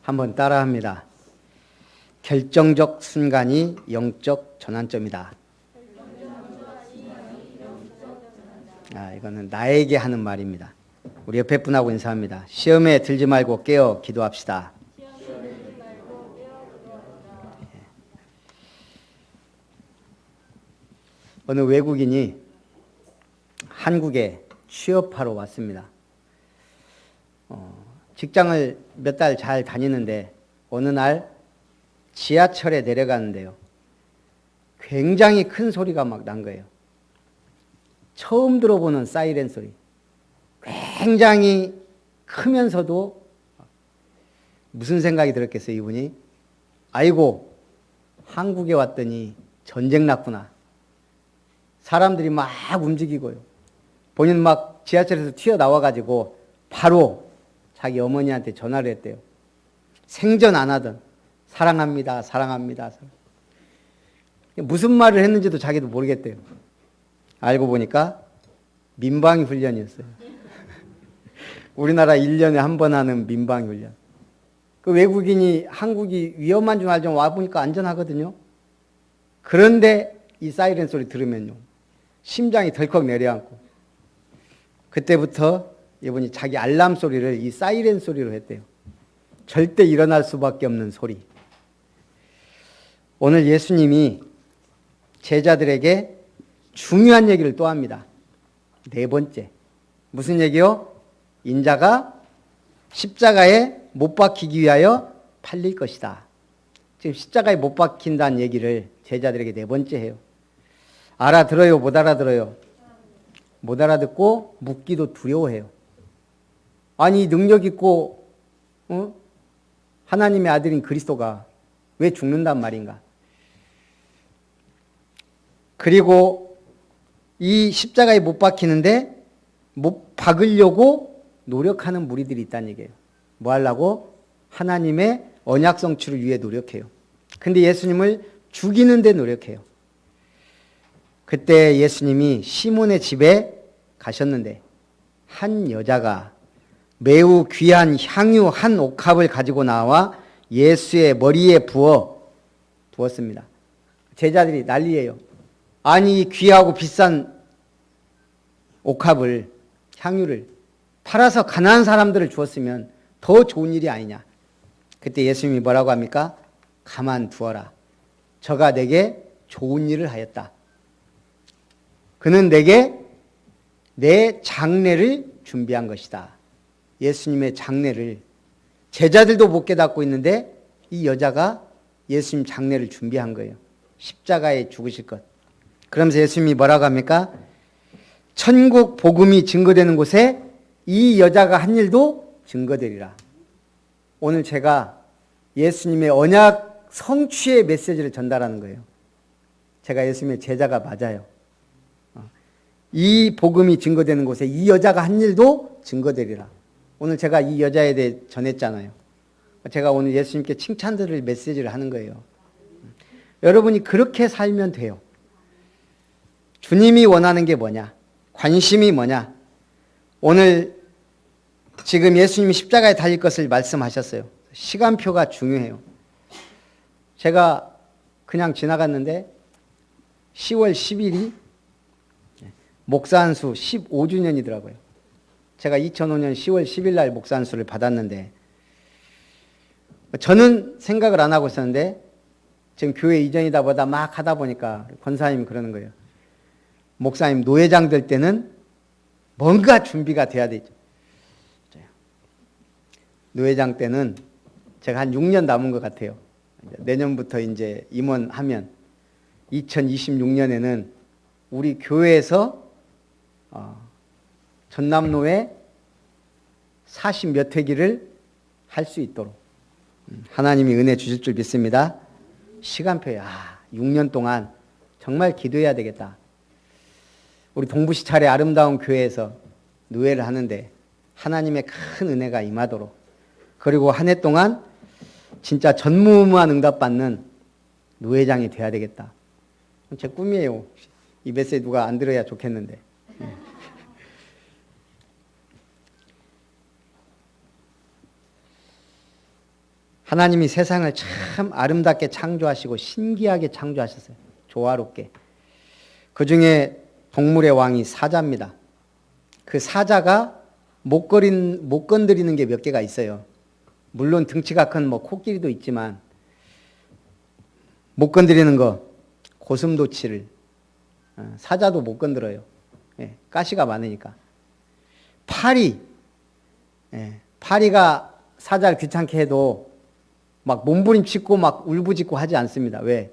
한번 따라합니다. 결정적 순간이 영적 전환점이다. 이거는 나에게 하는 말입니다. 우리 옆에 분하고 인사합니다. 시험에 들지 말고 깨어 기도합시다. 어느 외국인이 한국에 취업하러 왔습니다. 직장을 몇 달 잘 다니는데 어느 날 지하철에 내려가는데요. 굉장히 큰 소리가 막 난 거예요. 처음 들어보는 사이렌 소리. 굉장히 크면서도 무슨 생각이 들었겠어요, 이분이? 아이고, 한국에 왔더니 전쟁 났구나. 사람들이 막 움직이고요. 본인 막 지하철에서 튀어나와가지고 바로 자기 어머니한테 전화를 했대요. 생전 안 하던 사랑합니다, 사랑합니다. 무슨 말을 했는지도 자기도 모르겠대요. 알고 보니까 민방위 훈련이었어요. 우리나라 1년에 한 번 하는 민방위 훈련. 그 외국인이 한국이 위험한 줄 알죠. 와보니까 안전하거든요. 그런데 이 사이렌 소리 들으면요. 심장이 덜컥 내려앉고 그때부터 이분이 자기 알람 소리를 이 사이렌 소리로 했대요. 절대 일어날 수밖에 없는 소리. 오늘 예수님이 제자들에게 중요한 얘기를 또 합니다. 네 번째. 무슨 얘기요? 인자가 십자가에 못 박히기 위하여 팔릴 것이다. 지금 십자가에 못 박힌다는 얘기를 제자들에게 네 번째 해요. 알아들어요? 못 알아들어요? 못 알아듣고 묻기도 두려워해요. 아니 능력 있고 하나님의 아들인 그리스도가 왜 죽는단 말인가? 그리고 이 십자가에 못 박히는데 못 박으려고 노력하는 무리들이 있다는 얘기예요. 뭐 하려고? 하나님의 언약 성취를 위해 노력해요. 근데 예수님을 죽이는 데 노력해요. 그때 예수님이 시몬의 집에 가셨는데 한 여자가 매우 귀한 향유 한 옥합을 가지고 나와 예수의 머리에 부었습니다. 제자들이 난리예요. 아니 귀하고 비싼 옥합을 향유를 팔아서 가난한 사람들을 주었으면 더 좋은 일이 아니냐. 그때 예수님이 뭐라고 합니까? 가만두어라. 저가 내게 좋은 일을 하였다. 그는 내게 내 장례를 준비한 것이다. 예수님의 장례를 제자들도 못 깨닫고 있는데 이 여자가 예수님 장례를 준비한 거예요. 십자가에 죽으실 것. 그러면서 예수님이 뭐라고 합니까? 천국 복음이 증거되는 곳에 이 여자가 한 일도 증거되리라. 오늘 제가 예수님의 언약 성취의 메시지를 전달하는 거예요. 제가 예수님의 제자가 맞아요. 이 복음이 증거되는 곳에 이 여자가 한 일도 증거되리라. 오늘 제가 이 여자에 대해 전했잖아요. 제가 오늘 예수님께 칭찬들을 메시지를 하는 거예요. 여러분이 그렇게 살면 돼요. 주님이 원하는 게 뭐냐? 관심이 뭐냐? 오늘 지금 예수님이 십자가에 달릴 것을 말씀하셨어요. 시간표가 중요해요. 제가 그냥 지나갔는데 10월 10일이 목사 안수 15주년이더라고요. 제가 2005년 10월 10일 날 목사 안수를 받았는데 저는 생각을 안 하고 있었는데 지금 교회 이전이다 보다 막 하다 보니까 권사님이 그러는 거예요. 목사님 노회장 될 때는 뭔가 준비가 돼야 되죠. 노회장 때는 제가 한 6년 남은 것 같아요. 내년부터 이제 임원하면 2026년에는 우리 교회에서 전남로에 40몇 회기를 할 수 있도록 하나님이 은혜 주실 줄 믿습니다. 시간표에 6년 동안 정말 기도해야 되겠다. 우리 동부시 차례 아름다운 교회에서 노회를 하는데 하나님의 큰 은혜가 임하도록 그리고 한 해 동안 진짜 전무후무한 응답받는 노회장이 돼야 되겠다. 제 꿈이에요. 이 메시지 누가 안 들어야 좋겠는데. 하나님이 세상을 참 아름답게 창조하시고 신기하게 창조하셨어요. 조화롭게. 그 중에 동물의 왕이 사자입니다. 그 사자가 못 건드리는 게 몇 개가 있어요. 물론 등치가 큰 뭐 코끼리도 있지만 못 건드리는 거 고슴도치를 사자도 못 건드려요. 예, 가시가 많으니까. 파리, 파리가 사자를 귀찮게 해도 막 몸부림치고 막 울부짖고 하지 않습니다. 왜?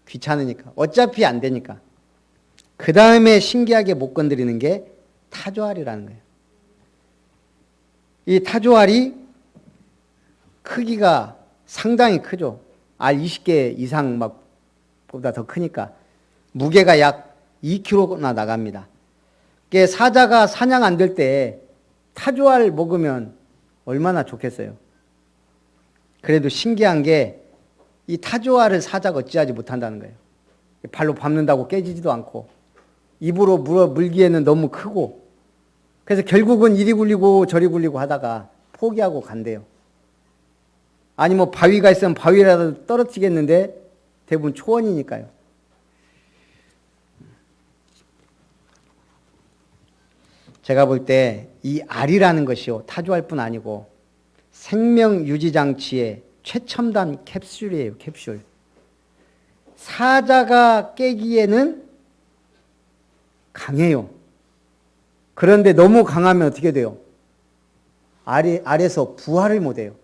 귀찮으니까. 어차피 안 되니까. 그 다음에 신기하게 못 건드리는 게 타조알이라는 거예요. 이 타조알이 크기가 상당히 크죠. 알 20개 이상 막 보다 더 크니까 무게가 약 2kg나 나갑니다. 사자가 사냥 안 될 때 타조알 먹으면 얼마나 좋겠어요. 그래도 신기한 게 이 타조알을 사자가 어찌하지 못한다는 거예요. 발로 밟는다고 깨지지도 않고 입으로 물기에는 너무 크고 그래서 결국은 이리 굴리고 저리 굴리고 하다가 포기하고 간대요. 아니 뭐 바위가 있으면 바위라도 떨어지겠는데 대부분 초원이니까요. 제가 볼 때 이 알이라는 것이요 타조알뿐 아니고 생명 유지 장치의 최첨단 캡슐이에요. 캡슐. 사자가 깨기에는 강해요. 그런데 너무 강하면 어떻게 돼요? 알에서 부활을 못해요.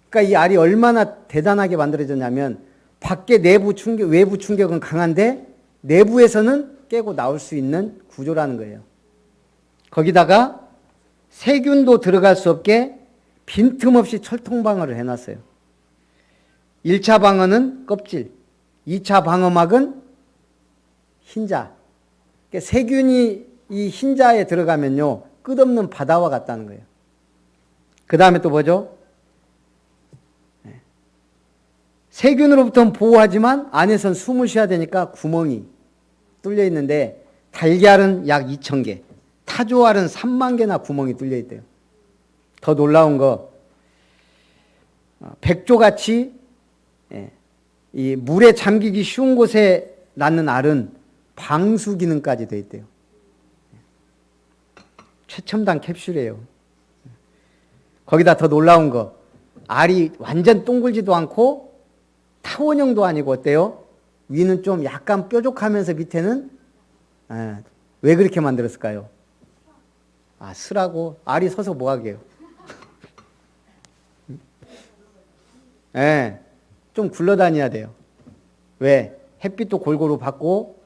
그러니까 이 알이 얼마나 대단하게 만들어졌냐면 밖에 외부 충격은 강한데 내부에서는 깨고 나올 수 있는 구조라는 거예요. 거기다가 세균도 들어갈 수 없게 빈틈없이 철통방어를 해놨어요. 1차 방어는 껍질, 2차 방어막은 흰자. 그러니까 세균이 이 흰자에 들어가면요 끝없는 바다와 같다는 거예요. 그 다음에 또 뭐죠? 세균으로부터는 보호하지만 안에선 숨을 쉬어야 되니까 구멍이 뚫려 있는데 달걀은 약 2,000개, 타조알은 3만 개나 구멍이 뚫려 있대요. 더 놀라운 거 백조같이 이 물에 잠기기 쉬운 곳에 낳는 알은 방수 기능까지 돼 있대요. 최첨단 캡슐이에요. 거기다 더 놀라운 거 알이 완전 동글지도 않고 타원형도 아니고 어때요? 위는 좀 약간 뾰족하면서 밑에는 왜 그렇게 만들었을까요? 쓰라고 알이 서서 뭐 하게요? 좀 굴러다녀야 돼요. 왜? 햇빛도 골고루 받고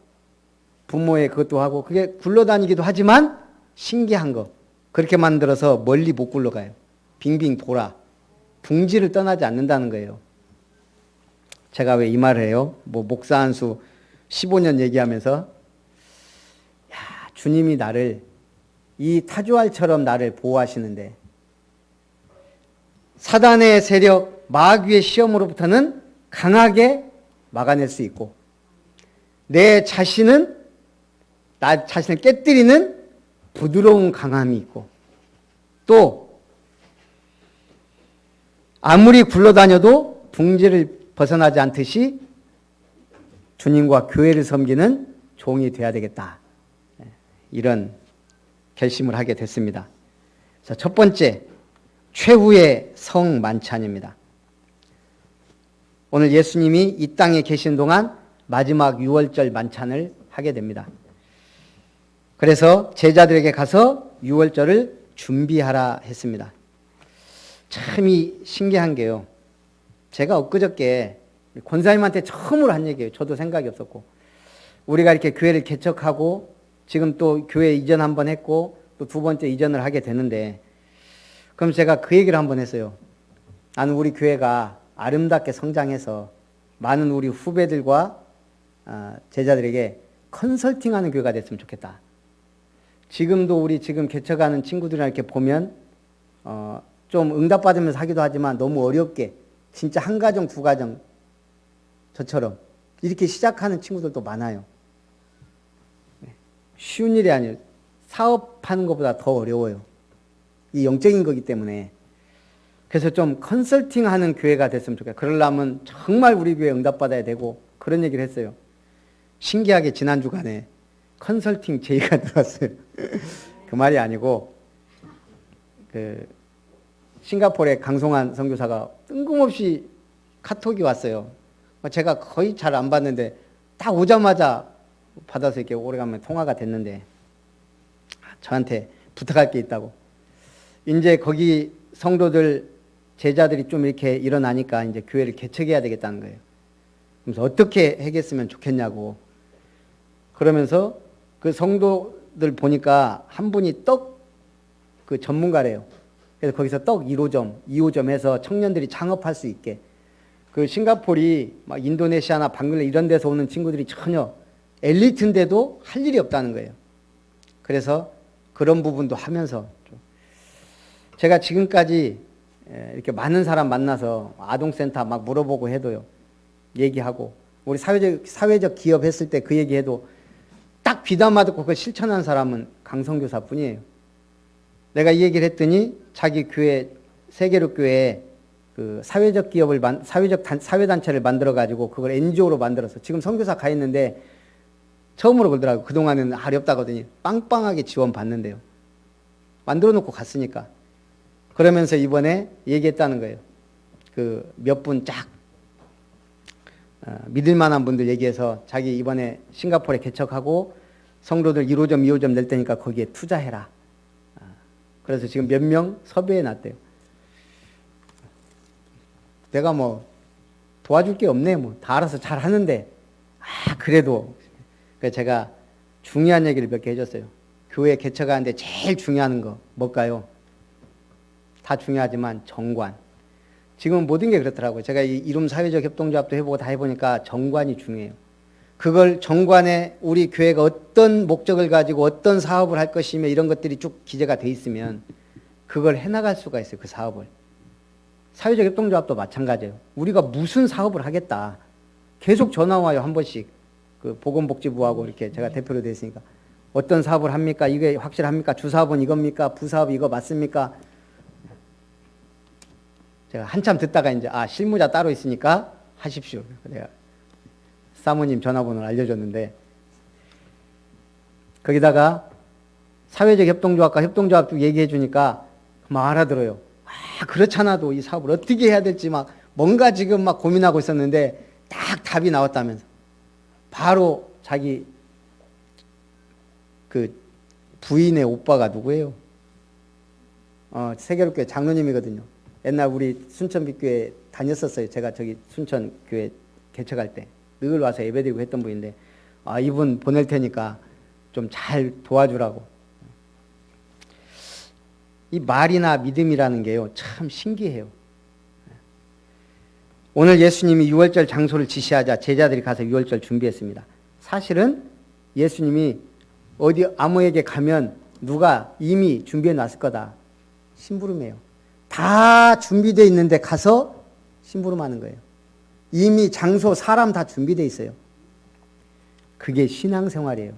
부모의 그것도 하고 그게 굴러다니기도 하지만 신기한 거 그렇게 만들어서 멀리 못 굴러가요. 빙빙 돌아. 둥지를 떠나지 않는다는 거예요. 제가 왜 이 말을 해요? 뭐 목사 한수 15년 얘기하면서 주님이 나를 이 타조알처럼 나를 보호하시는데 사단의 세력, 마귀의 시험으로부터는 강하게 막아낼 수 있고 내 자신은 나 자신을 깨뜨리는 부드러운 강함이 있고 또 아무리 굴러다녀도 둥지를 벗어나지 않듯이 주님과 교회를 섬기는 종이 되어야 되겠다. 이런 결심을 하게 됐습니다. 첫 번째, 최후의 성만찬입니다. 오늘 예수님이 이 땅에 계신 동안 마지막 유월절 만찬을 하게 됩니다. 그래서 제자들에게 가서 유월절을 준비하라 했습니다. 참이 신기한 게요. 제가 엊그저께 권사님한테 처음으로 한 얘기예요. 저도 생각이 없었고. 우리가 이렇게 교회를 개척하고 지금 또 교회 이전 한번 했고 또 두 번째 이전을 하게 되는데 그럼 제가 그 얘기를 한번 했어요. 나는 우리 교회가 아름답게 성장해서 많은 우리 후배들과 제자들에게 컨설팅하는 교회가 됐으면 좋겠다. 지금도 우리 지금 개척하는 친구들이랑 이렇게 보면 좀 응답받으면서 하기도 하지만 너무 어렵게 진짜 한 가정 두 가정 저처럼 이렇게 시작하는 친구들도 많아요. 쉬운 일이 아니에요. 사업하는 것보다 더 어려워요. 이 영적인 거기 때문에. 그래서 좀 컨설팅하는 교회가 됐으면 좋겠어요. 그러려면 정말 우리 교회 응답받아야 되고 그런 얘기를 했어요. 신기하게 지난 주간에 컨설팅 제의가 들어왔어요. 그 말이 아니고 그 싱가포르의 강송한 선교사가 뜬금없이 카톡이 왔어요. 제가 거의 잘 안 받는데 딱 오자마자 받아서 이렇게 오래간만에 통화가 됐는데 저한테 부탁할 게 있다고. 이제 거기 성도들 제자들이 좀 이렇게 일어나니까 이제 교회를 개척해야 되겠다는 거예요. 그래서 어떻게 해겠으면 좋겠냐고. 그러면서 그 성도들 보니까 한 분이 떡 그 전문가래요. 그래서 거기서 떡 1호점, 2호점 해서 청년들이 창업할 수 있게. 그 싱가포르이 막 인도네시아나 방글레 이런 데서 오는 친구들이 전혀 엘리트인데도 할 일이 없다는 거예요. 그래서 그런 부분도 하면서 제가 지금까지 이렇게 많은 사람 만나서 아동센터 막 물어보고 해도요. 얘기하고 우리 사회적 기업 했을 때 그 얘기해도 딱 귀담아 듣고 그걸 실천한 사람은 강성교사 뿐이에요. 내가 이 얘기를 했더니 자기 교회 세계로 교회에 그 사회적 기업을 사회단체를 만들어 가지고 그걸 NGO로 만들어서 지금 선교사 가 있는데 처음으로 그러더라고요. 그동안은 어렵다거든요. 빵빵하게 지원 받는데요. 만들어 놓고 갔으니까. 그러면서 이번에 얘기했다는 거예요. 그 몇 분 쫙 믿을 만한 분들 얘기해서 자기 이번에 싱가포르에 개척하고 성도들 1호점, 2호점 낼 테니까 거기에 투자해라. 그래서 지금 몇 명 섭외해 놨대요. 내가 뭐 도와줄 게 없네. 뭐 다 알아서 잘 하는데 그래도 그래서 제가 중요한 얘기를 몇 개 해줬어요. 교회 개척하는데 제일 중요한 거 뭘까요? 다 중요하지만 정관. 지금 모든 게 그렇더라고요. 제가 이 이룸 사회적 협동조합도 해보고 다 해보니까 정관이 중요해요. 그걸 정관에 우리 교회가 어떤 목적을 가지고 어떤 사업을 할 것이며 이런 것들이 쭉 기재가 돼 있으면 그걸 해나갈 수가 있어요. 그 사업을. 사회적 협동조합도 마찬가지예요. 우리가 무슨 사업을 하겠다. 계속 전화 와요. 한 번씩. 그 보건복지부하고 이렇게 제가 대표로 돼 있으니까. 어떤 사업을 합니까? 이게 확실합니까? 주사업은 이겁니까? 부사업 이거 맞습니까? 제가 한참 듣다가 이제 실무자 따로 있으니까 하십시오. 내가 사모님 전화번호를 알려줬는데 거기다가 사회적 협동조합과 협동조합 얘기해 주니까 막 알아들어요. 그렇잖아도 이 사업을 어떻게 해야 될지 막 뭔가 지금 막 고민하고 있었는데 딱 답이 나왔다면서 바로 자기 그 부인의 오빠가 누구예요? 세계롭교회 장로님이거든요. 옛날 우리 순천빛교회 다녔었어요. 제가 저기 순천교회 개척할 때 늘 와서 예배드리고 했던 분인데 이분 보낼 테니까 좀 잘 도와주라고. 이 말이나 믿음이라는 게요 참 신기해요. 오늘 예수님이 유월절 장소를 지시하자 제자들이 가서 유월절 준비했습니다. 사실은 예수님이 어디 아무에게 가면 누가 이미 준비해 놨을 거다. 심부름해요. 다 준비되어 있는데 가서 심부름하는 거예요. 이미 장소, 사람 다 준비되어 있어요. 그게 신앙생활이에요.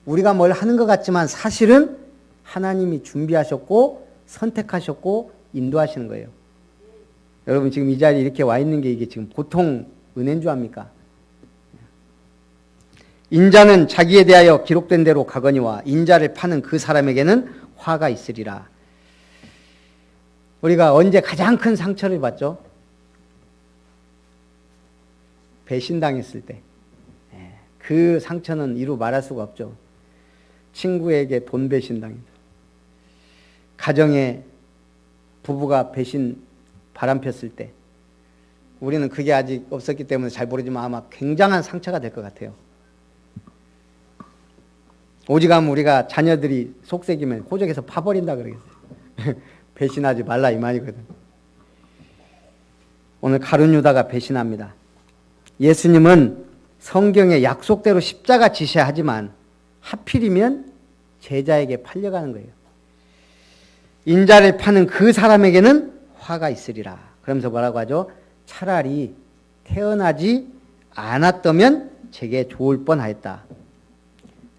우리가 뭘 하는 것 같지만 사실은 하나님이 준비하셨고 선택하셨고 인도하시는 거예요. 여러분 지금 이 자리에 이렇게 와 있는 게 이게 지금 보통 은혜인 줄 압니까? 인자는 자기에 대하여 기록된 대로 가거니와 인자를 파는 그 사람에게는 화가 있으리라. 우리가 언제 가장 큰 상처를 받죠? 배신당했을 때. 그 상처는 이루 말할 수가 없죠. 친구에게 돈 배신당했다. 가정에 부부가 배신 바람 폈을 때. 우리는 그게 아직 없었기 때문에 잘 모르지만 아마 굉장한 상처가 될 것 같아요. 오직하면 우리가 자녀들이 속색이면 호적에서 파버린다 그러겠어요. 배신하지 말라 이 말이거든. 오늘 가룟 유다가 배신합니다. 예수님은 성경의 약속대로 십자가 지시하지만 하필이면 제자에게 팔려가는 거예요. 인자를 파는 그 사람에게는 화가 있으리라. 그러면서 뭐라고 하죠? 차라리 태어나지 않았다면 제게 좋을 뻔하였다.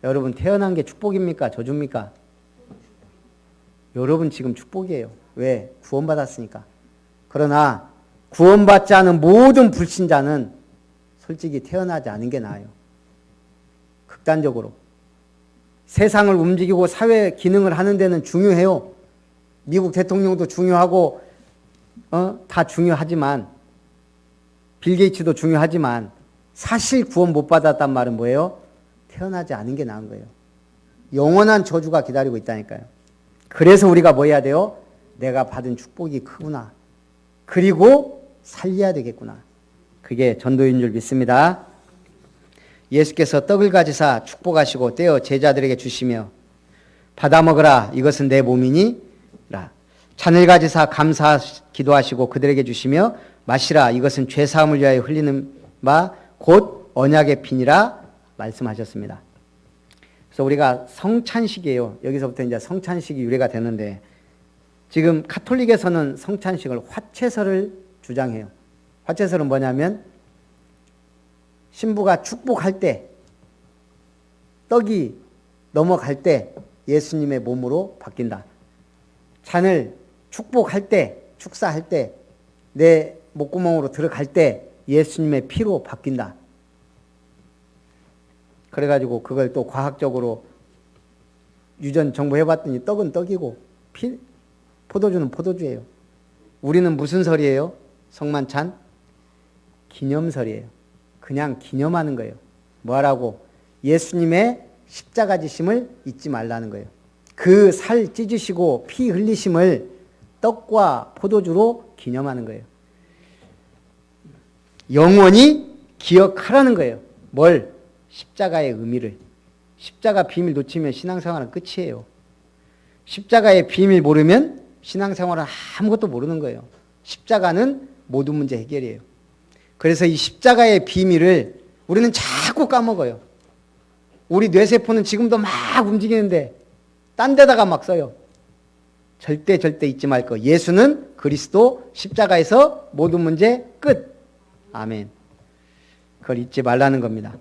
여러분 태어난 게 축복입니까? 저주입니까? 여러분 지금 축복이에요. 왜? 구원받았으니까. 그러나 구원받지 않은 모든 불신자는 솔직히 태어나지 않은 게 나아요. 극단적으로. 세상을 움직이고 사회 기능을 하는 데는 중요해요. 미국 대통령도 중요하고 다 중요하지만 빌 게이츠도 중요하지만 사실 구원 못 받았단 말은 뭐예요? 태어나지 않은 게 나은 거예요. 영원한 저주가 기다리고 있다니까요. 그래서 우리가 뭐 해야 돼요? 내가 받은 축복이 크구나. 그리고 살려야 되겠구나. 그게 전도인 줄 믿습니다. 예수께서 떡을 가지사 축복하시고 떼어 제자들에게 주시며 받아 먹으라 이것은 내 몸이니 라. 잔을 가지사 감사 기도하시고 그들에게 주시며 마시라 이것은 죄 사함을 위하여 흘리는 바 곧 언약의 피니라 말씀하셨습니다. 그래서 우리가 성찬식이에요. 여기서부터 이제 성찬식이 유래가 되는데 지금 가톨릭에서는 성찬식을 화채설을 주장해요. 화채설은 뭐냐면 신부가 축복할 때 떡이 넘어갈 때 예수님의 몸으로 바뀐다. 잔을 축복할 때 축사할 때 내 목구멍으로 들어갈 때 예수님의 피로 바뀐다. 그래가지고 그걸 또 과학적으로 유전 정보해봤더니 떡은 떡이고 포도주는 포도주예요. 우리는 무슨 설이에요? 성만찬? 기념설이에요. 그냥 기념하는 거예요. 뭐라고? 예수님의 십자가 지심을 잊지 말라는 거예요. 그 살 찢으시고 피 흘리심을 떡과 포도주로 기념하는 거예요. 영원히 기억하라는 거예요. 뭘? 십자가의 의미를. 십자가 비밀 놓치면 신앙생활은 끝이에요. 십자가의 비밀 모르면 신앙생활은 아무것도 모르는 거예요. 십자가는 모든 문제 해결이에요. 그래서 이 십자가의 비밀을 우리는 자꾸 까먹어요. 우리 뇌세포는 지금도 막 움직이는데 딴 데다가 막 써요. 절대 잊지 말 거. 예수는 그리스도 십자가에서 모든 문제 끝. 아멘. 그걸 잊지 말라는 겁니다.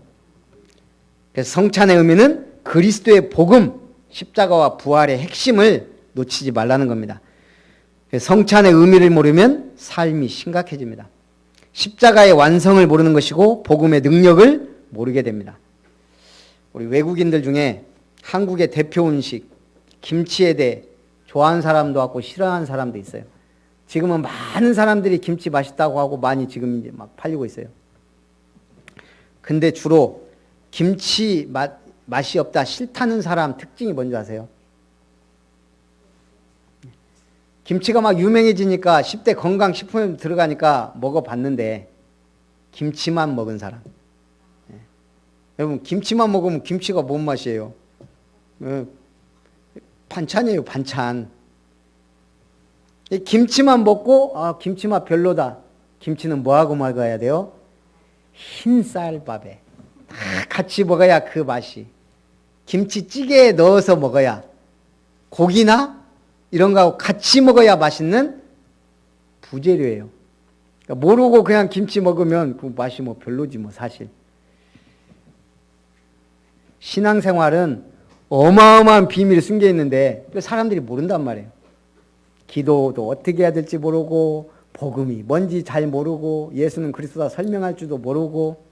그래서 성찬의 의미는 그리스도의 복음, 십자가와 부활의 핵심을 놓치지 말라는 겁니다. 성찬의 의미를 모르면 삶이 심각해집니다. 십자가의 완성을 모르는 것이고 복음의 능력을 모르게 됩니다. 우리 외국인들 중에 한국의 대표 음식 김치에 대해 좋아하는 사람도 있고 싫어하는 사람도 있어요. 지금은 많은 사람들이 김치 맛있다고 하고 많이 지금 이제 막 팔리고 있어요. 근데 주로 김치 맛이 없다 싫다는 사람 특징이 뭔지 아세요? 김치가 막 유명해지니까 10대 건강식품 들어가니까 먹어봤는데 김치만 먹은 사람. 여러분 김치만 먹으면 김치가 뭔 맛이에요? 반찬이에요, 반찬. 김치만 먹고 김치 맛 별로다. 김치는 뭐하고 먹어야 돼요? 흰 쌀밥에 다 같이 먹어야 그 맛이. 김치찌개에 넣어서 먹어야, 고기나 이런 거하고 같이 먹어야 맛있는 부재료예요. 그러니까 모르고 그냥 김치 먹으면 그 맛이 뭐 별로지 뭐 사실. 신앙생활은 어마어마한 비밀이 숨겨 있는데 사람들이 모른단 말이에요. 기도도 어떻게 해야 될지 모르고 복음이 뭔지 잘 모르고 예수는 그리스도다 설명할 줄도 모르고.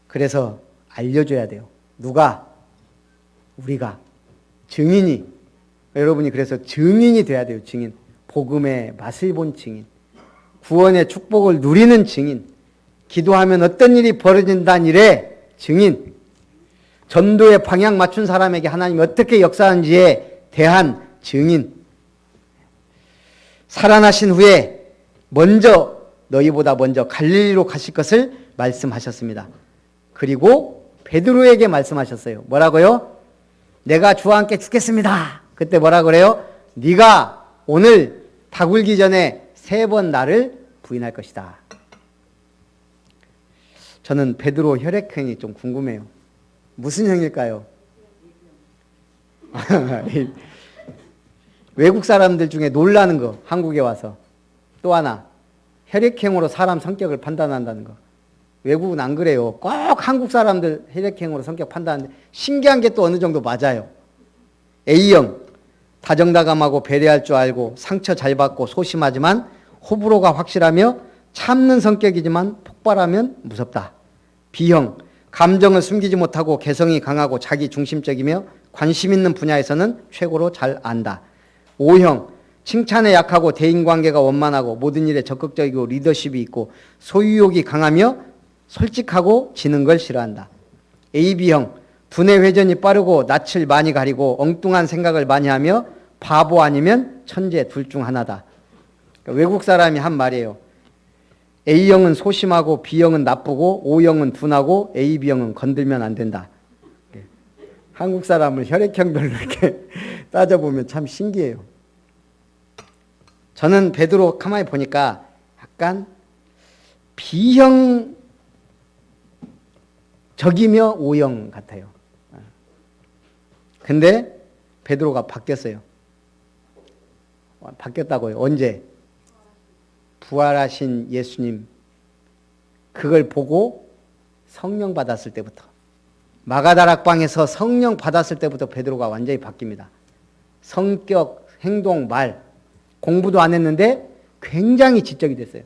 그래서 알려줘야 돼요. 누가? 우리가. 증인이. 여러분이 그래서 증인이 돼야 돼요. 증인. 복음의 맛을 본 증인. 구원의 축복을 누리는 증인. 기도하면 어떤 일이 벌어진다는 일의 증인. 전도의 방향 맞춘 사람에게 하나님이 어떻게 역사하는지에 대한 증인. 살아나신 후에 너희보다 먼저 갈릴리로 가실 것을 말씀하셨습니다. 그리고 베드로에게 말씀하셨어요. 뭐라고요? 내가 주와 함께 죽겠습니다. 그때 뭐라 그래요? 네가 오늘 다 굴기 전에 3번 나를 부인할 것이다. 저는 베드로 혈액형이 좀 궁금해요. 무슨 형일까요? 외국 사람들 중에 놀라는 거, 한국에 와서. 또 하나, 혈액형으로 사람 성격을 판단한다는 거. 외국은 안 그래요. 꼭 한국 사람들 혈액형으로 성격 판단하는데 신기한 게 또 어느 정도 맞아요. A형, 다정다감하고 배려할 줄 알고 상처 잘 받고 소심하지만 호불호가 확실하며 참는 성격이지만 폭발하면 무섭다. B형, 감정을 숨기지 못하고 개성이 강하고 자기 중심적이며 관심 있는 분야에서는 최고로 잘 안다. O형, 칭찬에 약하고 대인관계가 원만하고 모든 일에 적극적이고 리더십이 있고 소유욕이 강하며 솔직하고 지는 걸 싫어한다. AB형, 두뇌 회전이 빠르고 낯을 많이 가리고 엉뚱한 생각을 많이 하며 바보 아니면 천재 둘 중 하나다. 그러니까 외국 사람이 한 말이에요. A형은 소심하고 B형은 나쁘고 O형은 둔하고 AB형은 건들면 안 된다. 한국 사람을 혈액형별로 이렇게 따져보면 참 신기해요. 저는 베드로 가만히 보니까 약간 B형 적이며 O형 같아요. 근데 베드로가 바뀌었어요. 바뀌었다고요. 언제? 부활하신 예수님 그걸 보고 성령 받았을 때부터, 마가다락방에서 성령 받았을 때부터 베드로가 완전히 바뀝니다. 성격, 행동, 말, 공부도 안 했는데 굉장히 지적이 됐어요.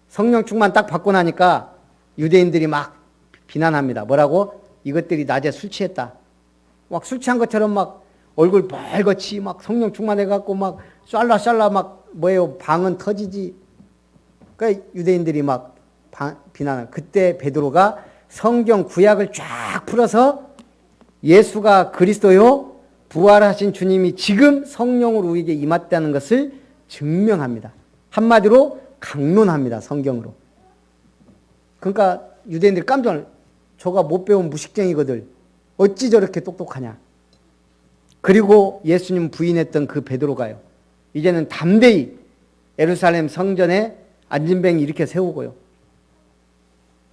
성령 충만 딱 받고 나니까 유대인들이 막 비난합니다. 뭐라고? 이것들이 낮에 술 취했다. 막 술 취한 것처럼 막 얼굴 빨갛지 막 성령 충만해갖고 막 샬라 막 뭐예요? 방은 터지지. 그러니까 유대인들이 막 비난을. 그때 베드로가 성경 구약을 쫙 풀어서 예수가 그리스도요, 부활하신 주님이 지금 성령으로 우리에게 임했다는 것을 증명합니다. 한마디로 강론합니다. 성경으로. 그러니까 유대인들이 깜짝 놀라요. 저가 못 배운 무식쟁이거들 어찌 저렇게 똑똑하냐. 그리고 예수님 부인했던 그 베드로가요, 이제는 담대히 예루살렘 성전에 안진뱅이 이렇게 세우고요,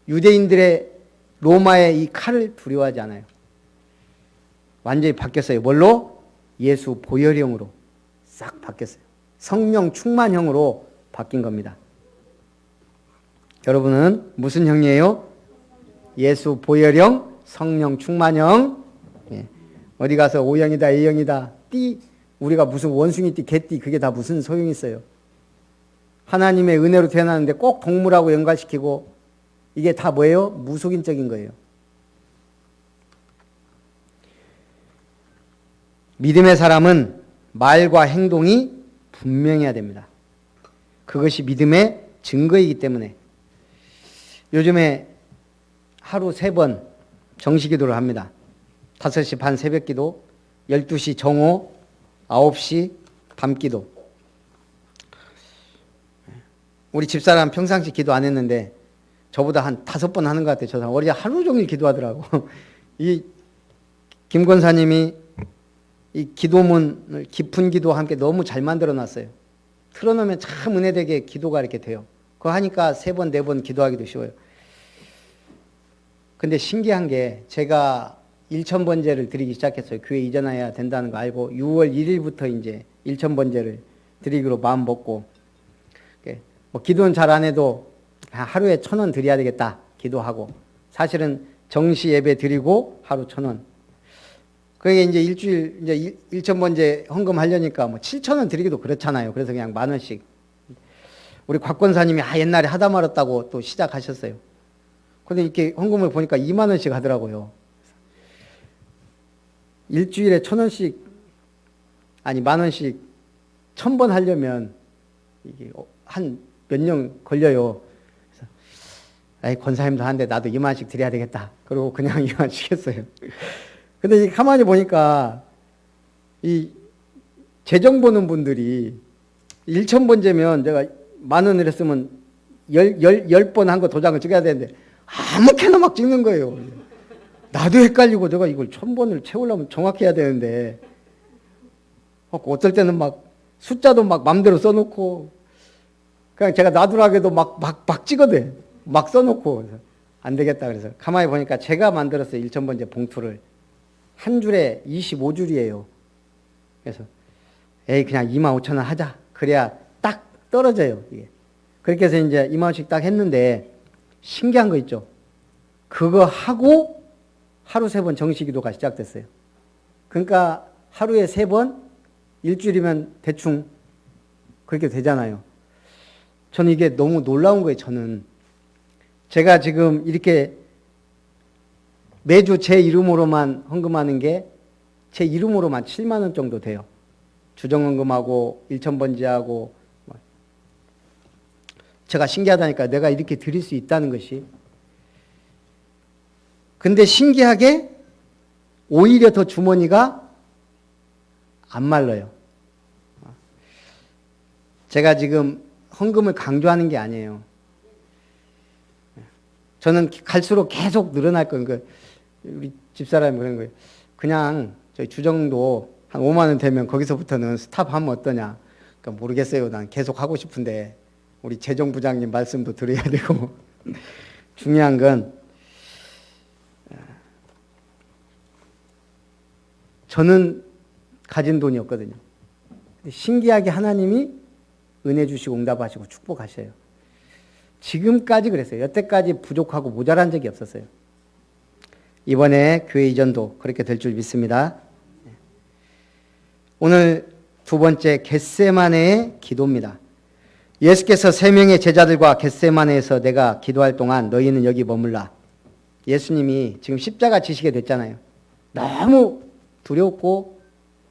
유대인들의 로마의 이 칼을 두려워하지 않아요. 완전히 바뀌었어요. 뭘로? 예수 보혈형으로 싹 바뀌었어요. 성령 충만형으로 바뀐 겁니다. 여러분은 무슨 형이에요? 예수 보혈형, 성령 충만형. 예. 어디 가서 O형이다 A형이다 띠, 우리가 무슨 원숭이띠 개띠 그게 다 무슨 소용이 있어요. 하나님의 은혜로 태어났는데 꼭 동물하고 연관시키고 이게 다 뭐예요? 무속인적인 거예요. 믿음의 사람은 말과 행동이 분명해야 됩니다. 그것이 믿음의 증거이기 때문에 요즘에 하루 3번 정시기도를 합니다. 5시 반 새벽기도, 12시 정오, 9시 밤기도. 우리 집사람 평상시 기도 안 했는데 저보다 한 5번 하는 것 같아요. 저 사람 어제 하루 종일 기도하더라고. 이 김 권사님이 이 기도문을 깊은 기도와 함께 너무 잘 만들어 놨어요. 틀어놓으면 참 은혜되게 기도가 이렇게 돼요. 그거 하니까 3번, 4번 기도하기도 쉬워요. 근데 신기한 게 제가 1000번제를 드리기 시작했어요. 교회 이전해야 된다는 거 알고 6월 1일부터 이제 1000번제를 드리기로 마음 먹고, 뭐 기도는 잘 안 해도 하루에 1000원 드려야 되겠다 기도하고, 사실은 정시 예배 드리고 하루 1000원. 그게 이제 일주일 이제 1000번제 헌금하려니까 뭐 7000원 드리기도 그렇잖아요. 그래서 그냥 10,000원씩. 우리 곽권사님이 옛날에 하다 말았다고 또 시작하셨어요. 근데 이렇게 헌금을 보니까 20,000원씩 하더라고요. 일주일에 1000원씩, 아니 10,000원씩 1000번 하려면 이게 한 몇 년 걸려요. 그래서 아이, 권사님도 하는데 나도 20,000원씩 드려야 되겠다. 그리고 그냥 20,000원씩 했어요. 근데 가만히 보니까 이 재정 보는 분들이 1000번제면 제가 10,000원을 했으면 10번 한 거 도장을 찍어야 되는데 아무렇게나 막 찍는 거예요. 나도 헷갈리고 내가 이걸 1000번을 채우려면 정확히 해야 되는데 어떨 때는 막 숫자도 막 맘대로 써놓고 그냥 제가 나두라게도 막 찍어대. 막 써놓고 안 되겠다 그래서 가만히 보니까 제가 만들었어요. 1000번제 봉투를. 한 줄에 25줄이에요. 그래서 에이 그냥 25,000원 하자. 그래야 딱 떨어져요. 이게. 그렇게 해서 이제 20,000원씩 딱 했는데 신기한 거 있죠. 그거 하고 하루 3번 정시기도가 시작됐어요. 그러니까 하루에 3번 일주일이면 대충 그렇게 되잖아요. 저는 이게 너무 놀라운 거예요. 저는 제가 지금 이렇게 매주 제 이름으로만 헌금하는 게 제 이름으로만 7만 원 정도 돼요. 주정헌금하고 일천번제하고. 제가 신기하다니까, 내가 이렇게 드릴 수 있다는 것이. 근데 신기하게 오히려 더 주머니가 안 말라요. 제가 지금 헌금을 강조하는 게 아니에요. 저는 갈수록 계속 늘어날 거예요. 그러니까 우리 집사람이 그런 거예요. 그냥 저희 주정도 한 5만 원 되면 거기서부터는 스탑하면 어떠냐. 그러니까 모르겠어요. 난 계속 하고 싶은데 우리 재정부장님 말씀도 드려야 되고. 중요한 건 저는 가진 돈이 없거든요. 신기하게 하나님이 은혜 주시고 응답하시고 축복하셔요. 지금까지 그랬어요. 여태까지 부족하고 모자란 적이 없었어요. 이번에 교회 이전도 그렇게 될 줄 믿습니다. 오늘 두 번째 겟세마네의 기도입니다. 예수께서 3명의 제자들과 겟세마네에서 내가 기도할 동안 너희는 여기 머물라. 예수님이 지금 십자가 지시게 됐잖아요. 너무 두렵고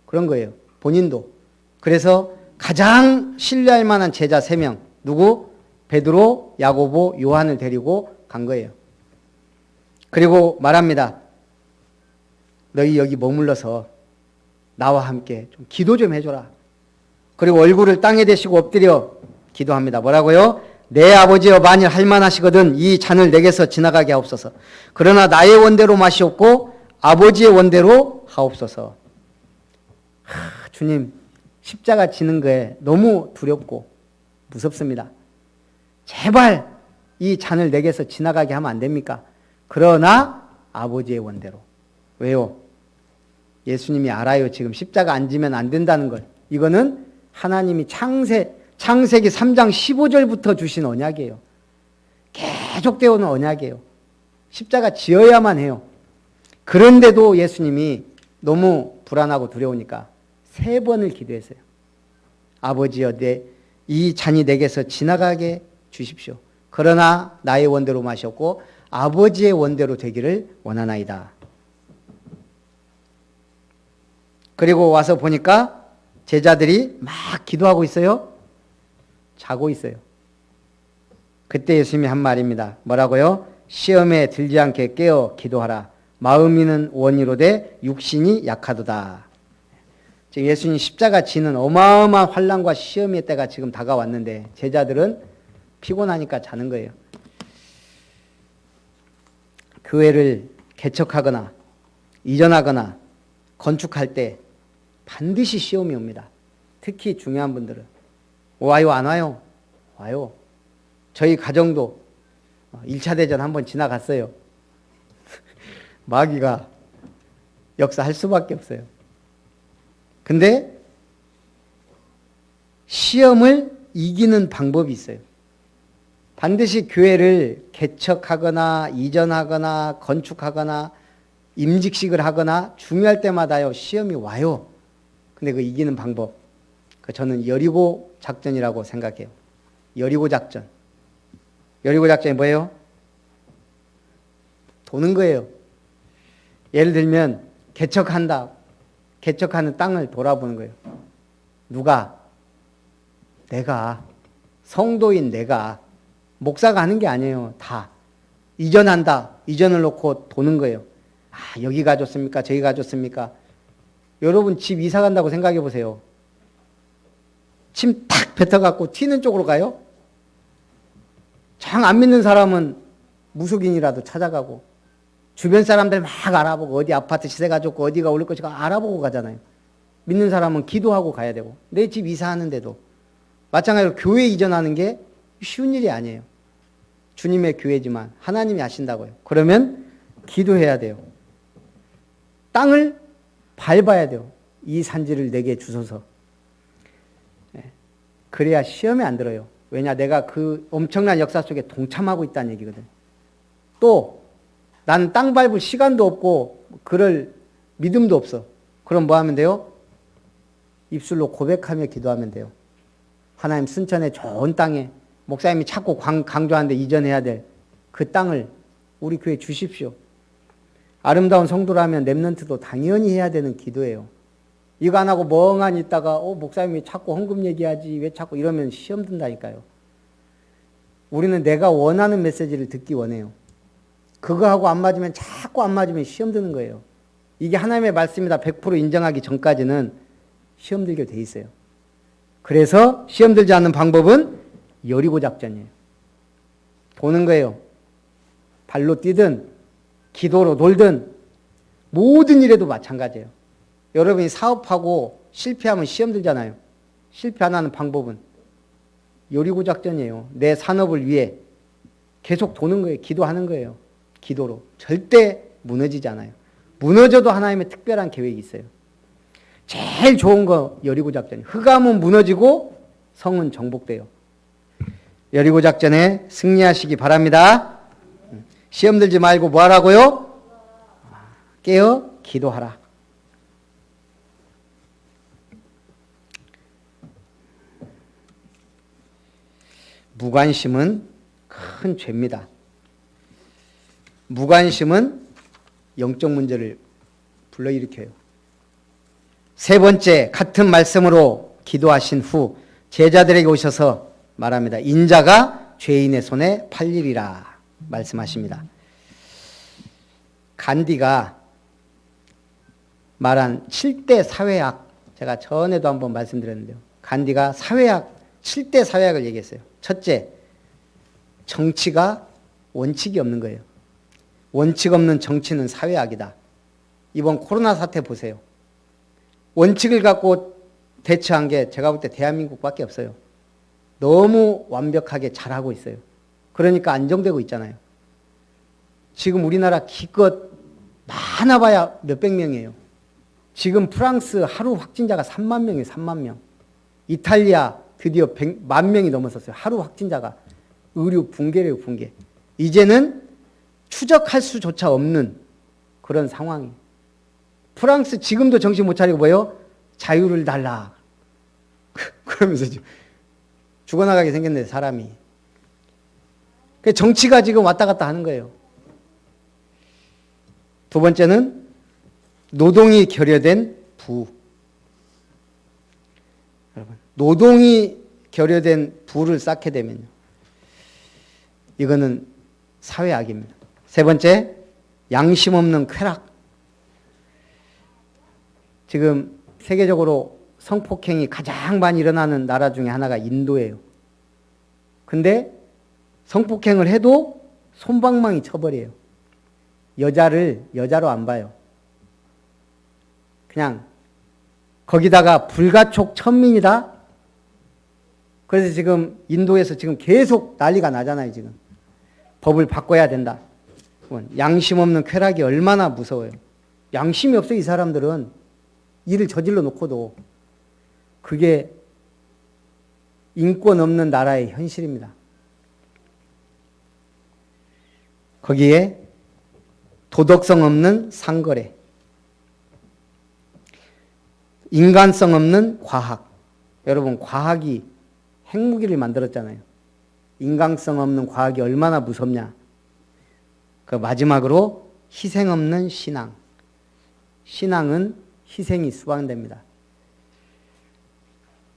그런 거예요. 본인도. 그래서 가장 신뢰할 만한 제자 3명. 누구? 베드로, 야고보, 요한을 데리고 간 거예요. 그리고 말합니다. 너희 여기 머물러서 나와 함께 좀 기도 좀 해줘라. 그리고 얼굴을 땅에 대시고 엎드려 기도합니다. 뭐라고요? 내 아버지여 만일 할만하시거든 이 잔을 내게서 지나가게 하옵소서. 그러나 나의 원대로 마시옵고 아버지의 원대로 하옵소서. 주님, 십자가 지는 거에 너무 두렵고 무섭습니다. 제발 이 잔을 내게서 지나가게 하면 안 됩니까? 그러나 아버지의 원대로. 왜요? 예수님이 알아요. 지금 십자가 안 지면 안 된다는 걸. 이거는 하나님이 창세기 3장 15절부터 주신 언약이에요. 계속되어 오는 언약이에요. 십자가 지어야만 해요. 그런데도 예수님이 너무 불안하고 두려우니까 3번을 기도했어요. 아버지여, 이 잔이 내게서 지나가게 주십시오. 그러나 나의 원대로 마셨고 아버지의 원대로 되기를 원하나이다. 그리고 와서 보니까 제자들이 막 기도하고 있어요. 자고 있어요. 그때 예수님이 한 말입니다. 뭐라고요? 시험에 들지 않게 깨어 기도하라. 마음이는 원이로되 육신이 약하도다. 지금 예수님 십자가 지는 어마어마한 환난과 시험의 때가 지금 다가왔는데 제자들은 피곤하니까 자는 거예요. 교회를 개척하거나 이전하거나 건축할 때 반드시 시험이 옵니다. 특히 중요한 분들은. 와요, 안 와요? 와요. 저희 가정도 1차 대전 한번 지나갔어요. 마귀가 역사할 수밖에 없어요. 근데 시험을 이기는 방법이 있어요. 반드시 교회를 개척하거나 이전하거나 건축하거나 임직식을 하거나 중요할 때마다요 시험이 와요. 근데 그 이기는 방법, 저는 여리고 작전이라고 생각해요. 여리고 작전. 여리고 작전이 뭐예요? 도는 거예요. 예를 들면 개척한다. 개척하는 땅을 돌아보는 거예요. 누가? 내가. 성도인 내가. 목사가 하는 게 아니에요. 다. 이전한다. 이전을 놓고 도는 거예요. 아, 여기가 좋습니까? 저기가 좋습니까? 여러분 집 이사 간다고 생각해 보세요. 침 탁 뱉어갖고 튀는 쪽으로 가요? 정 안 믿는 사람은 무속인이라도 찾아가고 주변 사람들 막 알아보고 어디 아파트 시세가 좋고 어디가 오를 것인가 알아보고 가잖아요. 믿는 사람은 기도하고 가야 되고 내 집 이사하는데도 마찬가지로 교회 이전하는 게 쉬운 일이 아니에요. 주님의 교회지만 하나님이 아신다고요. 그러면 기도해야 돼요. 땅을 밟아야 돼요. 이 산지를 내게 주소서. 그래야 시험에 안 들어요. 왜냐? 내가 그 엄청난 역사 속에 동참하고 있다는 얘기거든. 또 나는 땅 밟을 시간도 없고 그럴 믿음도 없어. 그럼 뭐 하면 돼요? 입술로 고백하며 기도하면 돼요. 하나님 순천의 좋은 땅에 목사님이 자꾸 강조하는데 이전해야 될 그 땅을 우리 교회에 주십시오. 아름다운 성도라면 렘넌트도 당연히 해야 되는 기도예요. 이거 안 하고 멍하니 있다가 목사님이 자꾸 헌금 얘기하지 왜 자꾸 이러면 시험 든다니까요. 우리는 내가 원하는 메시지를 듣기 원해요. 그거 하고 안 맞으면 자꾸 안 맞으면 시험 드는 거예요. 이게 하나님의 말씀이다 100% 인정하기 전까지는 시험 들게 돼 있어요. 그래서 시험 들지 않는 방법은 여리고 작전이에요. 보는 거예요. 발로 뛰든 기도로 돌든 모든 일에도 마찬가지예요. 여러분이 사업하고 실패하면 시험 들잖아요. 실패 안 하는 방법은 여리고 작전이에요. 내 산업을 위해 계속 도는 거예요. 기도하는 거예요. 기도로. 절대 무너지지 않아요. 무너져도 하나님의 특별한 계획이 있어요. 제일 좋은 거 여리고 작전이에요. 흑암은 무너지고 성은 정복돼요. 여리고 작전에 승리하시기 바랍니다. 시험 들지 말고 뭐 하라고요? 깨어 기도하라. 무관심은 큰 죄입니다. 무관심은 영적 문제를 불러일으켜요. 세 번째, 같은 말씀으로 기도하신 후 제자들에게 오셔서 말합니다. 인자가 죄인의 손에 팔리리라 말씀하십니다. 간디가 말한 7대 사회학, 제가 전에도 한번 말씀드렸는데요. 간디가 7대 사회학을 얘기했어요. 첫째, 정치가 원칙이 없는 거예요. 원칙 없는 정치는 사회학이다. 이번 코로나 사태 보세요. 원칙을 갖고 대처한 게 제가 볼 때 대한민국밖에 없어요. 너무 완벽하게 잘하고 있어요. 그러니까 안정되고 있잖아요. 지금 우리나라 기껏 많아봐야 몇백 명이에요. 지금 프랑스 하루 확진자가 3만 명이에요. 3만 명. 이탈리아 드디어 100만 명이 넘어섰어요. 하루 확진자가. 의료 붕괴래요. 붕괴. 이제는 추적할 수조차 없는 그런 상황이. 프랑스 지금도 정신 못 차리고 뭐예요? 자유를 달라. 그러면서 죽어나가게 생겼네, 사람이. 정치가 지금 왔다 갔다 하는 거예요. 두 번째는 노동이 결여된 부. 여러분, 노동이 결여된 부를 쌓게 되면요. 이거는 사회악입니다. 세 번째, 양심 없는 쾌락. 지금 세계적으로 성폭행이 가장 많이 일어나는 나라 중에 하나가 인도예요. 근데 성폭행을 해도 솜방망이 쳐버려요. 여자를 여자로 안 봐요. 그냥 거기다가 불가촉 천민이다. 그래서 지금 인도에서 지금 계속 난리가 나잖아요. 지금 법을 바꿔야 된다. 양심 없는 쾌락이 얼마나 무서워요. 양심이 없어 이 사람들은. 일을 저질러 놓고도. 그게 인권 없는 나라의 현실입니다. 거기에 도덕성 없는 상거래, 인간성 없는 과학. 여러분, 과학이 핵무기를 만들었잖아요. 인간성 없는 과학이 얼마나 무섭냐. 그 마지막으로 희생 없는 신앙. 신앙은 희생이 수반됩니다.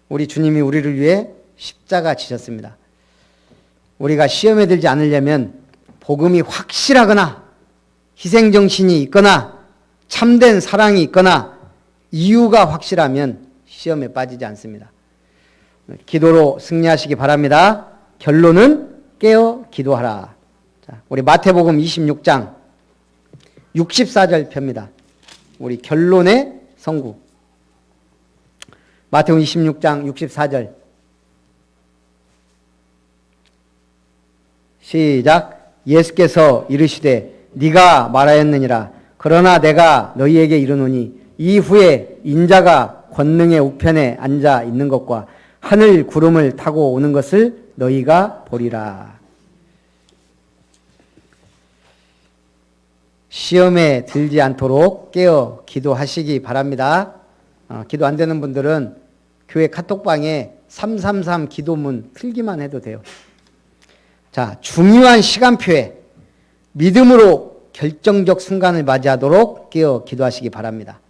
우리 주님이 우리를 위해 십자가 지셨습니다. 우리가 시험에 들지 않으려면 복음이 확실하거나 희생정신이 있거나 참된 사랑이 있거나 이유가 확실하면 시험에 빠지지 않습니다. 기도로 승리하시기 바랍니다. 결론은 깨어 기도하라. 자, 우리 마태복음 26장 64절 펴입니다. 우리 결론의 성구. 마태복음 26장 64절. 시작. 예수께서 이르시되 네가 말하였느니라. 그러나 내가 너희에게 이르노니 이후에 인자가 권능의 우편에 앉아 있는 것과 하늘 구름을 타고 오는 것을 너희가 보리라. 시험에 들지 않도록 깨어 기도하시기 바랍니다. 기도 안 되는 분들은 교회 카톡방에 333 기도문 틀기만 해도 돼요. 자, 중요한 시간표에 믿음으로 결정적 순간을 맞이하도록 깨어 기도하시기 바랍니다.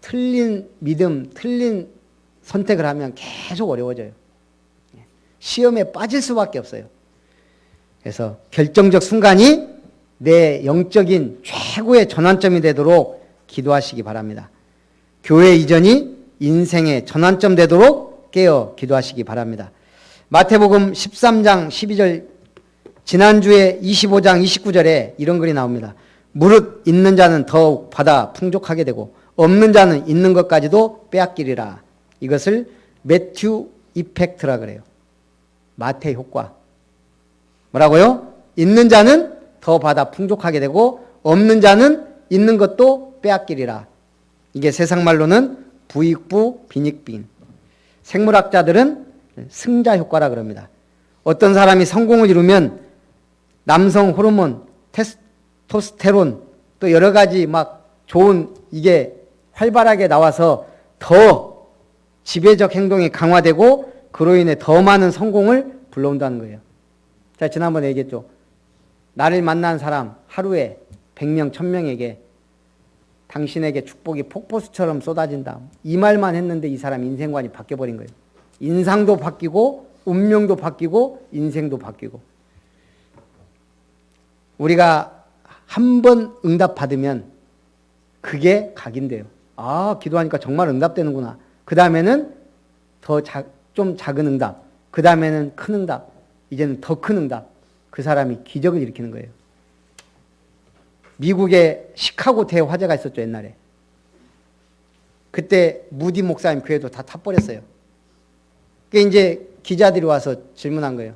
틀린 믿음, 틀린 선택을 하면 계속 어려워져요. 시험에 빠질 수밖에 없어요. 그래서 결정적 순간이 내 영적인 최고의 전환점이 되도록 기도하시기 바랍니다. 교회 이전이 인생의 전환점 되도록 깨어 기도하시기 바랍니다. 마태복음 13장 12절, 지난주에 25장 29절에 이런 글이 나옵니다. 무릇 있는 자는 더욱 받아 풍족하게 되고 없는 자는 있는 것까지도 빼앗기리라. 이것을 매튜 이펙트라 그래요. 마태 효과. 뭐라고요? 있는 자는 더 받아 풍족하게 되고 없는 자는 있는 것도 빼앗기리라. 이게 세상 말로는 부익부 빈익빈. 생물학자들은 승자 효과라 그럽니다. 어떤 사람이 성공을 이루면 남성 호르몬, 테스토스테론 또 여러 가지 막 좋은 이게 활발하게 나와서 더 지배적 행동이 강화되고 그로 인해 더 많은 성공을 불러온다는 거예요. 자, 지난번에 얘기했죠. 나를 만난 사람 하루에 100명, 1000명에게 당신에게 축복이 폭포수처럼 쏟아진다. 이 말만 했는데 이 사람 인생관이 바뀌어버린 거예요. 인상도 바뀌고 운명도 바뀌고 인생도 바뀌고. 우리가 한 번 응답받으면 그게 각인돼요. 아, 기도하니까 정말 응답되는구나. 그 다음에는 좀 작은 응답. 그 다음에는 큰 응답. 이제는 더 큰 응답. 그 사람이 기적을 일으키는 거예요. 미국에 시카고 대화재가 있었죠, 옛날에. 그때 무디 목사님 교회도 다 타버렸어요. 그게 이제 기자들이 와서 질문한 거예요.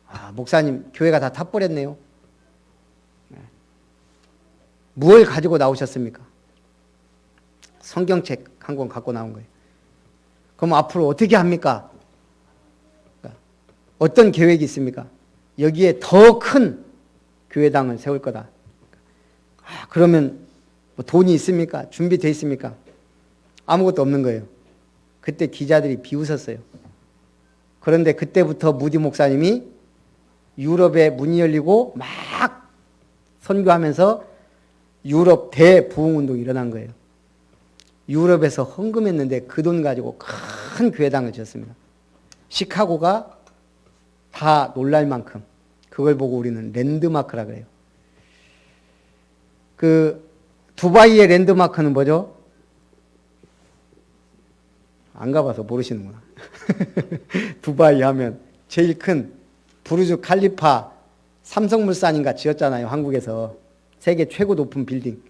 아, 목사님, 교회가 다 타버렸네요. 무엇을 가지고 나오셨습니까? 성경책 한 권 갖고 나온 거예요. 그럼 앞으로 어떻게 합니까? 어떤 계획이 있습니까? 여기에 더 큰 교회당을 세울 거다. 아, 그러면 뭐 돈이 있습니까? 준비되어 있습니까? 아무것도 없는 거예요. 그때 기자들이 비웃었어요. 그런데 그때부터 무디 목사님이 유럽에 문이 열리고 막 선교하면서 유럽 대부흥운동이 일어난 거예요. 유럽에서 헌금했는데 그 돈 가지고 큰 교회당을 지었습니다. 시카고가 다 놀랄 만큼 그걸 보고 우리는 랜드마크라 그래요. 그 두바이의 랜드마크는 뭐죠? 안 가봐서 모르시는구나. 두바이 하면 제일 큰 부르주 칼리파 삼성물산인가 지었잖아요. 한국에서. 세계 최고 높은 빌딩.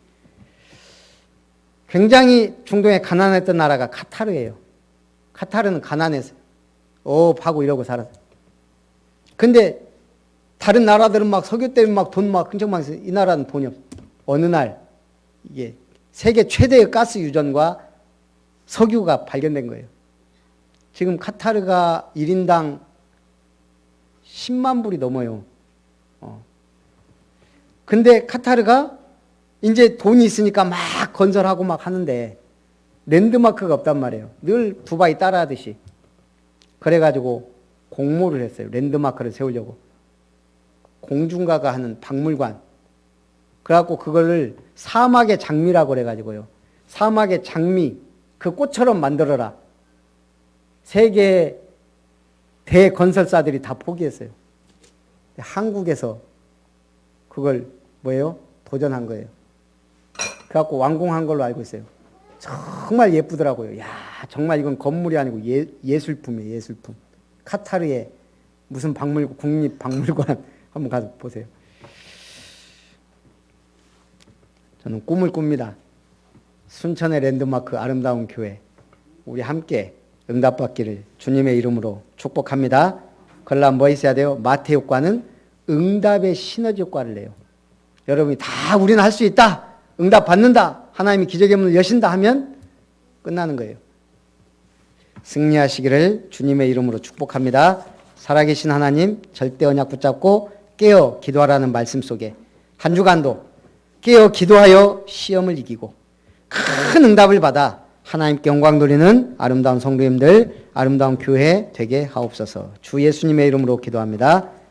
굉장히 중동에 가난했던 나라가 카타르예요. 카타르는 가난해서 하고 이러고 살았어요. 근데 다른 나라들은 막 석유 때문에 막 돈 막 흥청 많이 써요. 이 나라는 돈이 없어요. 어느 날 이게 세계 최대의 가스 유전과 석유가 발견된 거예요. 지금 카타르가 1인당 10만 불이 넘어요. 근데 카타르가 이제 돈이 있으니까 막 건설하고 막 하는데 랜드마크가 없단 말이에요. 늘 두바이 따라하듯이. 그래가지고 공모를 했어요. 랜드마크를 세우려고. 공중가가 하는 박물관. 그래갖고 그거를 사막의 장미라고 그래가지고요. 사막의 장미, 그 꽃처럼 만들어라. 세계 대건설사들이 다 포기했어요. 한국에서 그걸 도전한 거예요. 그래갖고 완공한 걸로 알고 있어요. 정말 예쁘더라고요. 야, 정말 이건 건물이 아니고 예술품이에요, 예술품. 카타르의 무슨 국립박물관 한번 가서 보세요. 저는 꿈을 꿉니다. 순천의 랜드마크 아름다운 교회. 우리 함께 응답받기를 주님의 이름으로 축복합니다. 그러려면 뭐 있어야 돼요? 마태 효과는 응답의 시너지 효과를 내요. 여러분이 다 우리는 할 수 있다. 응답 받는다. 하나님이 기적의 문을 여신다 하면 끝나는 거예요. 승리하시기를 주님의 이름으로 축복합니다. 살아계신 하나님 절대 언약 붙잡고 깨어 기도하라는 말씀 속에 한 주간도 깨어 기도하여 시험을 이기고 큰 응답을 받아 하나님께 영광 돌리는 아름다운 성도님들, 아름다운 교회 되게 하옵소서. 주 예수님의 이름으로 기도합니다.